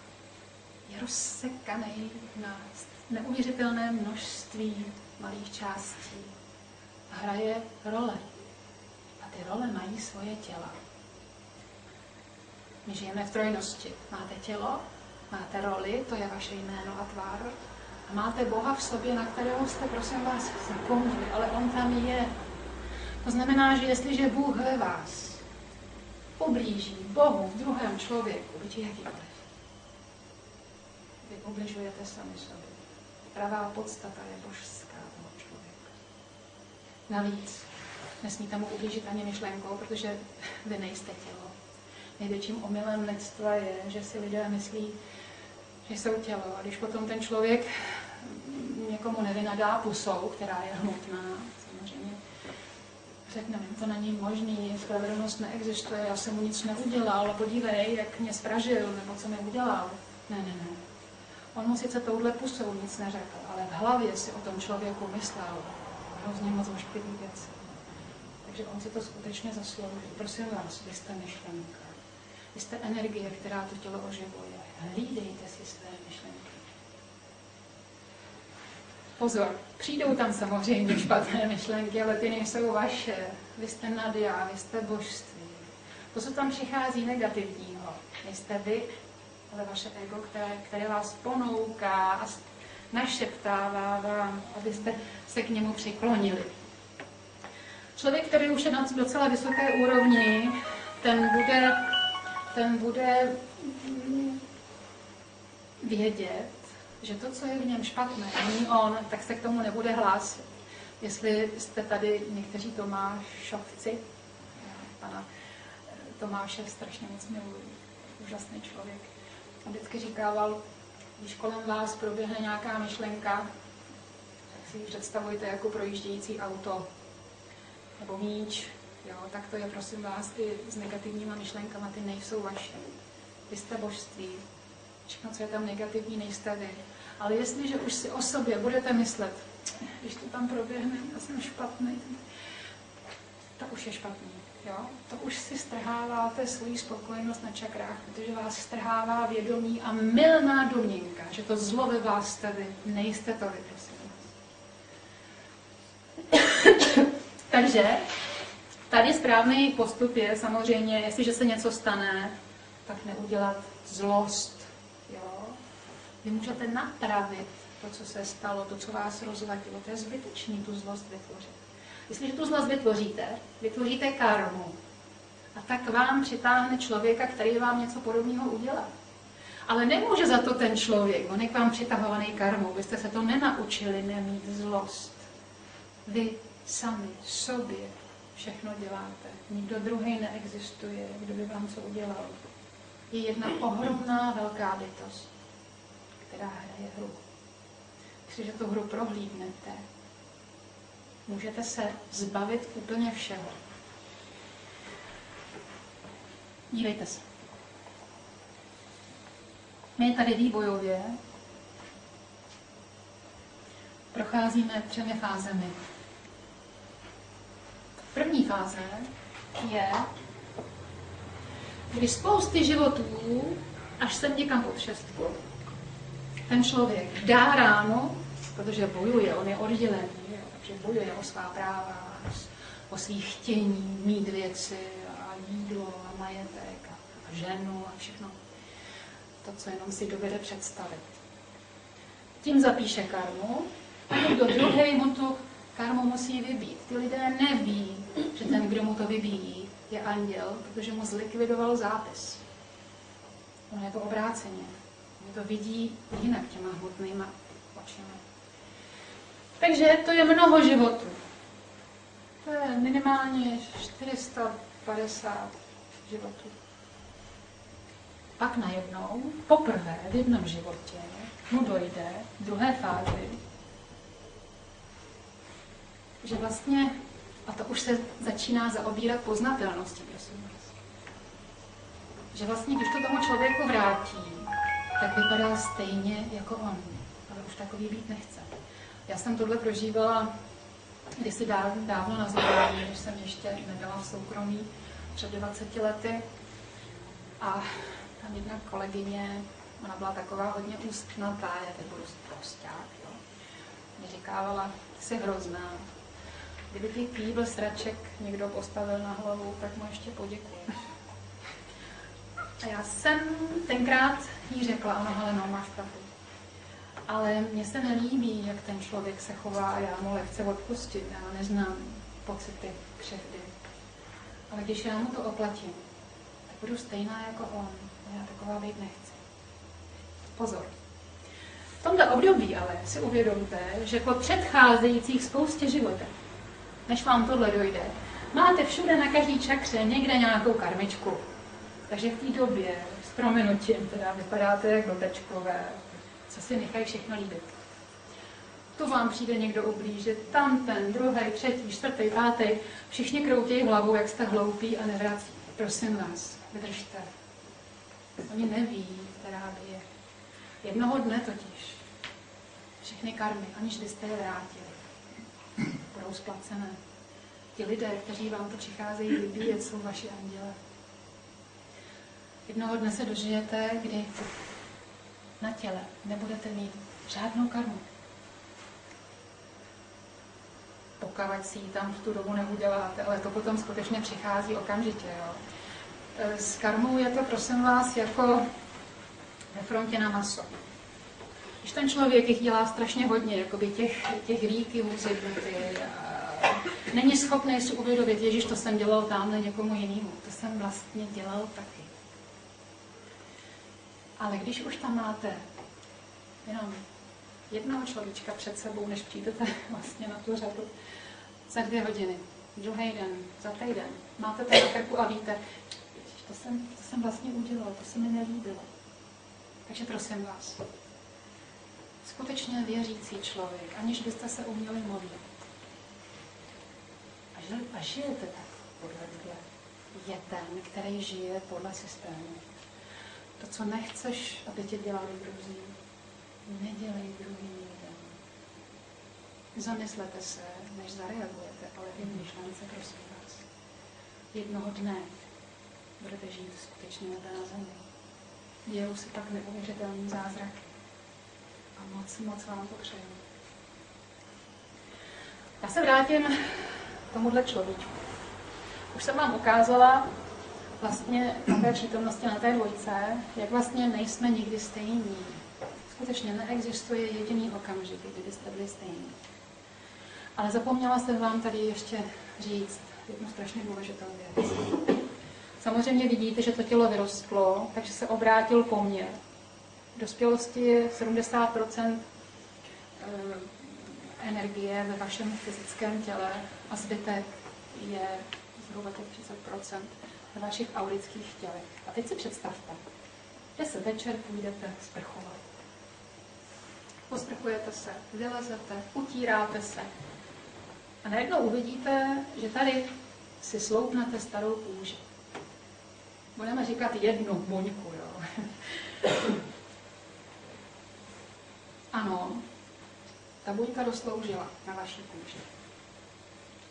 je rozsekaný na neuvěřitelné množství malých částí. A hraje role. A ty role mají svoje těla. My žijeme v trojnosti. Máte tělo, máte roli, to je vaše jméno a tvár. A máte Boha v sobě, na kterého jste, prosím vás, zapomněli, ale on tam je. To znamená, že jestliže Bůh ve vás ublíží Bohu v druhém člověku, byť jakýkoliv, vy ubližujete sami sobě. Pravá podstata je božská toho člověka. Navíc nesmíte mu ublížit ani myšlenkou, protože vy nejste tělo. Největším omylem lidstva je, že si lidé myslí, že jsou tělo. A když potom ten člověk někomu nevynadá pusou, která je hmotná, samozřejmě, řekne, to není možný, spravedlnost neexistuje, já jsem mu nic neudělal, podívej, jak mě spražil, nebo co mi udělal. Ne. On mu sice touhle pusou nic neřekl, ale v hlavě si o tom člověku myslel hrozně moc ošklivý věci. Takže on si to skutečně zaslouží. Prosím vás, vy jste myšlenka. Vy jste energie, která to tělo oživuje. Hlídejte si své myšlenky. Pozor, přijdou tam samozřejmě špatné myšlenky, ale ty nejsou vaše. Vy jste nadia, vy jste božství. To, co tam přichází negativního, nejste vy, ale vaše ego, které vás ponouká a našeptává vám, abyste se k němu přiklonili. Člověk, který už je na docela vysoké úrovni, ten bude vědět, že to, co je v něm špatné, není on, tak se k tomu nebude hlásit. Jestli jste tady někteří Tomášovci, pana Tomáše strašně moc miluji, úžasný člověk. On vždycky říkával, když kolem vás proběhne nějaká myšlenka, tak si ji představujte jako projíždějící auto nebo míč, jo, tak to je, prosím vás, i s negativníma myšlenkama, ty nejsou vaše. Vy jste božství. Všechno, co je tam negativní, nejste vy. Ale jestliže už si o sobě budete myslet, když to tam proběhne, já jsem špatný, to už je špatný. Jo? To už si strháváte svoji spokojenost na čakrách, protože vás strhává vědomí a mylná domněnka, že to zlo ve vás jste vy, nejste to vy, prosím vás. Takže tady správný postup je samozřejmě, jestliže se něco stane, tak neudělat zlost. Jo? Vy můžete napravit to, co se stalo, to, co vás rozvadilo. To je zbytečný tu zlost vytvořit. Jestliže tu zlost vytvoříte karmu. A tak vám přitáhne člověka, který vám něco podobného udělá. Ale nemůže za to ten člověk, on je k vám přitahovaný karmou. Vy jste se to nenaučili nemít zlost. Vy sami sobě všechno děláte. Nikdo druhý neexistuje, kdo by vám co udělal. Je jedna ohromná velká bytost, která hraje hru. Když tu hru prohlídnete, můžete se zbavit úplně všeho. Dívejte se. My tady vývojově procházíme 3 fázemi. První fáze je, kdy spousty životů, až sem někam pod 6, ten člověk dá ráno, protože bojuje, on je oddělený, takže bojuje o svá práva, o svých chtění, mít věci a jídlo a majetek a ženu a všechno. To, co jenom si dovede představit. Tím zapíše karmu a někdo druhý mu tu karmu musí vybít. Ty lidé neví, že ten, kdo mu to vybíjí, je anděl, protože mu zlikvidoval zápis. Ono je to obráceně. Oni to vidí jinak těma hmotnýma očima. Takže to je mnoho životů. To je minimálně 450 životů. Pak najednou, poprvé v jednom životě, mu dojde v druhé fázi, že vlastně, a to už se začíná zaobírat poznatelností, prosím vás, že vlastně, když to tomu člověku vrátí, tak vypadá stejně jako on, ale už takový být nechce. Já jsem tohle prožívala kdysi dávno na zvolání, když jsem ještě nebyla v soukromí, před 20 lety. A tam jedna kolegyně, ona byla taková hodně ústnatá, já teď budu prosták, jo. Mě říkávala, ty jsi hrozná. Kdyby ty kýbl sraček někdo postavil na hlavu, tak mu ještě poděkuješ. A já jsem tenkrát jí řekla, ano, Heleno, máš pravdu. Ale mně se nelíbí, jak ten člověk se chová a já mu lehce odpustit. Já neznám pocity křivdy. Ale když já mu to oplatím, tak budu stejná jako on. A já taková být nechci. Pozor. V tomto období ale si uvědomte, že po předcházejících spoustě životech, než vám tohle dojde, máte všude na každý čakře někde nějakou karmičku. Takže v té době s prominutím teda vypadáte jak blbečkové, co si nechají všechno líbit. Tu vám přijde někdo ublížit, tam ten, druhý, třetí, čtvrtý, pátý, všichni kroutějí hlavou, jak jste hloupí a nevrací. Prosím vás, vydržte. Oni neví, která je. Jednoho dne totiž všechny karmy, aniž byste je vrátili, budou splacené. Ti lidé, kteří vám to přicházejí vybíjet, jsou vaši anděle. Jednoho dne se dožijete, kdy na těle nebudete mít žádnou karmu. Pokud si ji tam v tu dobu neuděláte, ale to potom skutečně přichází okamžitě. Jo. S karmou je to, prosím vás, jako ve frontě na maso. Když ten člověk jich dělá strašně hodně, jakoby těch výky musí není schopný si uvědomit, Ježíš, to jsem dělal tamhle někomu jinému. To jsem vlastně dělal taky. Ale když už tam máte jenom jednoho človíčka před sebou, než přijdete vlastně na tu řadu, za 2 hodiny, druhý den, za týden, máte to na krku a víte, to jsem vlastně udělal, to se mi nelíbilo. Takže prosím vás, skutečně věřící člověk, aniž byste se uměli modlit, a žijete tak podle Bible, je ten, který žije podle systému. To, co nechceš, aby tě dělali druzí, nedělej druhým lidem. Zamyslete se, než zareagujete, ale v myšlence, prosím vás. Jednoho dne budete žít skutečně na zemi. Dějou se pak neuvěřitelný zázraky. A moc vám to přeju. Já se vrátím k tomuhle človíčku. Už jsem vám ukázala vlastně na té přítomnosti, na té dvojce, jak vlastně nejsme nikdy stejní. Skutečně neexistuje jediný okamžik, kdy byste byli stejní. Ale zapomněla jsem vám tady ještě říct jednu strašně důležitou věc. Samozřejmě vidíte, že to tělo vyrostlo, takže se obrátil poměr. V dospělosti je 70% energie ve vašem fyzickém těle a zbytek je zhruba těch 30% ve vašich aurických tělech. A teď si představte, že se večer půjdete sprchovat. Posprchujete se, vylezete, utíráte se. A najednou uvidíte, že tady si sloupnete starou kůži. Budeme říkat jednu buňku, jo. Ano, ta buňka dosloužila na vaší kůži.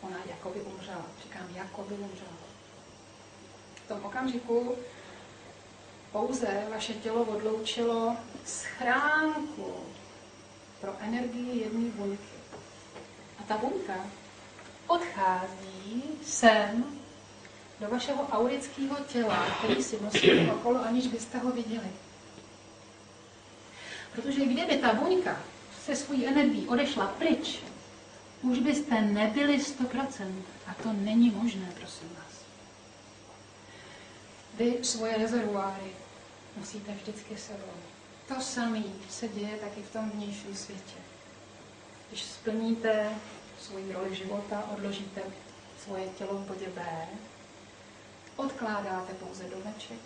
Ona jakoby umřela. Říkám, jakoby umřela. V tom okamžiku pouze vaše tělo odloučilo schránku pro energii jedné buňky. A ta buňka odchází sem do vašeho aurického těla, který si nosíte okolo, aniž byste ho viděli. Protože kdyby ta buňka se svojí energií odešla pryč, už byste nebyli 100%. A to není možné, prosím vás. Vy svoje rezervoáry musíte vždycky sebou. To samé se děje taky v tom vnějším světě. Když splníte svoji roli života, odložíte svoje tělo v bodě B, odkládáte pouze domeček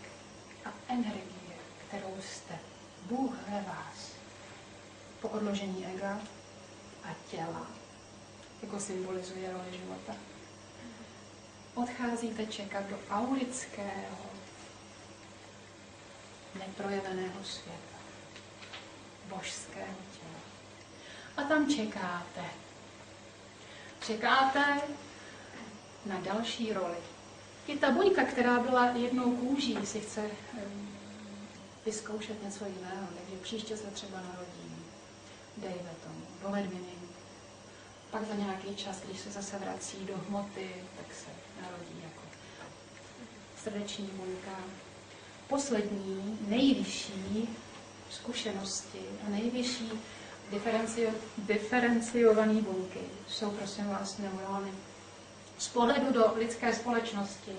a energie, kterou jste, Bůh ve vás, po odložení ega a těla, jako symbolizuje roli života, odcházíte čekat do aurického, neprojeveného světa, božského těla. A tam čekáte. Čekáte na další roli. I ta buňka, která byla jednou kůží, si chce vyzkoušet něco jiného, takže příště se třeba narodí, dejme tomu, do ledviny. Pak za nějaký čas, když se zase vrací do hmoty, tak se narodí jako srdeční buňka. Poslední, nejvyšší zkušenosti a nejvyšší diferenciované buňky jsou, prosím vás, neurony. Z pohledu do lidské společnosti,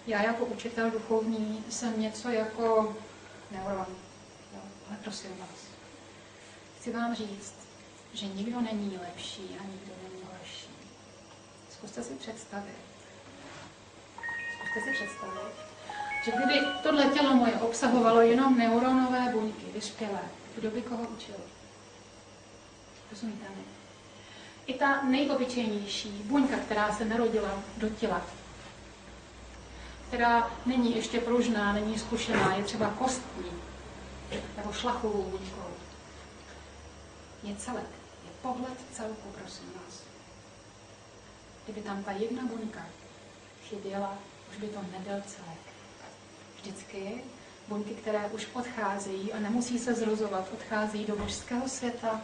já jako učitel duchovní jsem něco jako neuron. Jo, ale prosím vás, chci vám říct, že nikdo není lepší a nikdo není horší. Zkuste si představit, že kdyby tohle tělo moje obsahovalo jenom neuronové buňky, vyspělé, kdo by koho učil? Rozumíte mi? I ta nejobyčejnější buňka, která se narodila do těla, která není ještě pružná, není zkušená, je třeba kostní, nebo šlachovou buňkou, je celek, je pohled celku, prosím vás. Kdyby tam ta jedna buňka chyběla, už by to nebyl celek. Vždycky buňky, které už odcházejí a nemusí se zrozovat, odchází do božského světa,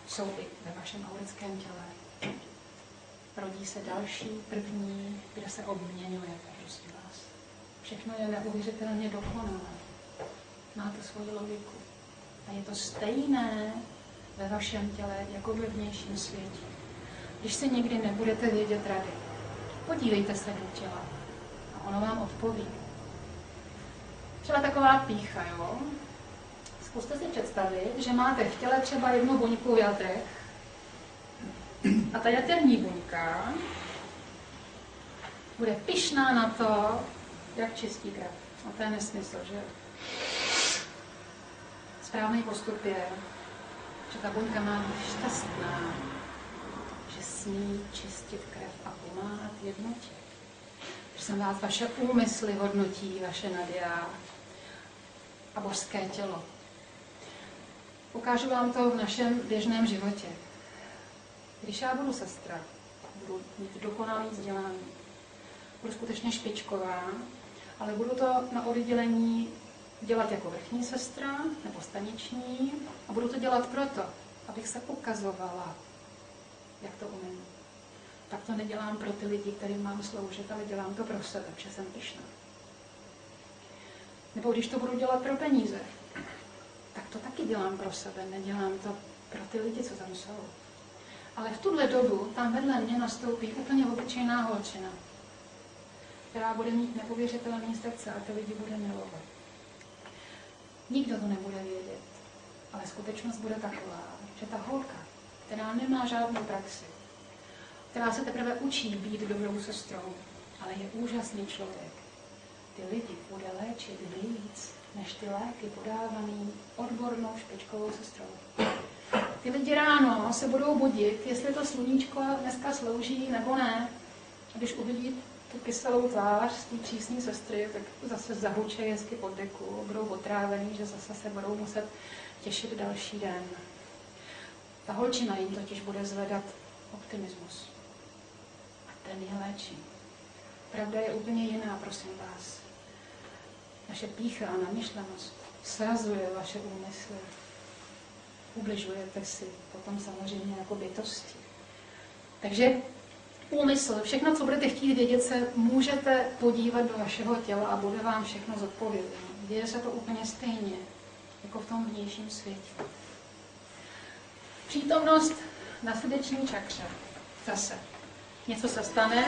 jsou i ve vašem aurickém těle. Rodí se další, první, kde se obměňujete, prosím vás. Všechno je neuvěřitelně dokonalé. Má to svoji logiku. A je to stejné ve vašem těle, jako ve vnějším světě. Když si nikdy nebudete vědět rady, podívejte se do těla a ono vám odpoví. Třeba taková pýcha, jo? Zkuste si představit, že máte v těle třeba jednu buňku v jatrech a ta jaterní buňka bude pyšná na to, jak čistí krev. A to je nesmysl, že? Správný postup je, že ta buňka má být šťastná, že smí čistit krev a pomáhat jednotě. Prosím vás, vaše úmysly hodnotí vaše nadia a božské tělo. Ukážu vám to v našem běžném životě. Když já budu sestra, budu mít dokonalý vzdělání, budu skutečně špičková, ale budu to na oddělení dělat jako vrchní sestra nebo staniční a budu to dělat proto, abych se ukazovala, jak to umím. Tak to nedělám pro ty lidi, kterým mám sloužit, ale dělám to pro sebe, protože jsem pyšná. Nebo když to budu dělat pro peníze, tak to taky dělám pro sebe, nedělám to pro ty lidi, co tam jsou. Ale v tuhle dobu tam vedle mě nastoupí úplně obyčejná holčina, která bude mít neuvěřitelné srdce a ty lidi bude milovat. Nikdo to nebude vědět, ale skutečnost bude taková, že ta holka, která nemá žádnou praxi, která se teprve učí být dobrou sestrou, ale je úžasný člověk, ty lidi bude léčit víc, než ty léky podávaný odbornou špičkovou sestrou. Ty lidi ráno se budou budit, jestli to sluníčko dneska slouží nebo ne. A když uvidí tu kyselou tvář z té přísné sestry, tak zase zahučejí hezky pod deku, budou otrávený, že zase se budou muset těšit další den. Ta holčina jim totiž bude zvedat optimismus. A ten je léčí. Pravda je úplně jiná, prosím vás. Naše pýcha a namyšlenost srazuje vaše úmysly. Ubližujete si potom samozřejmě jako bytosti. Takže úmysl, všechno, co budete chtít vědět, se můžete podívat do vašeho těla a bude vám všechno zodpovězeno. Děje se to úplně stejně, jako v tom vnějším světě. Přítomnost na srdeční čakře. Zase. Něco se stane.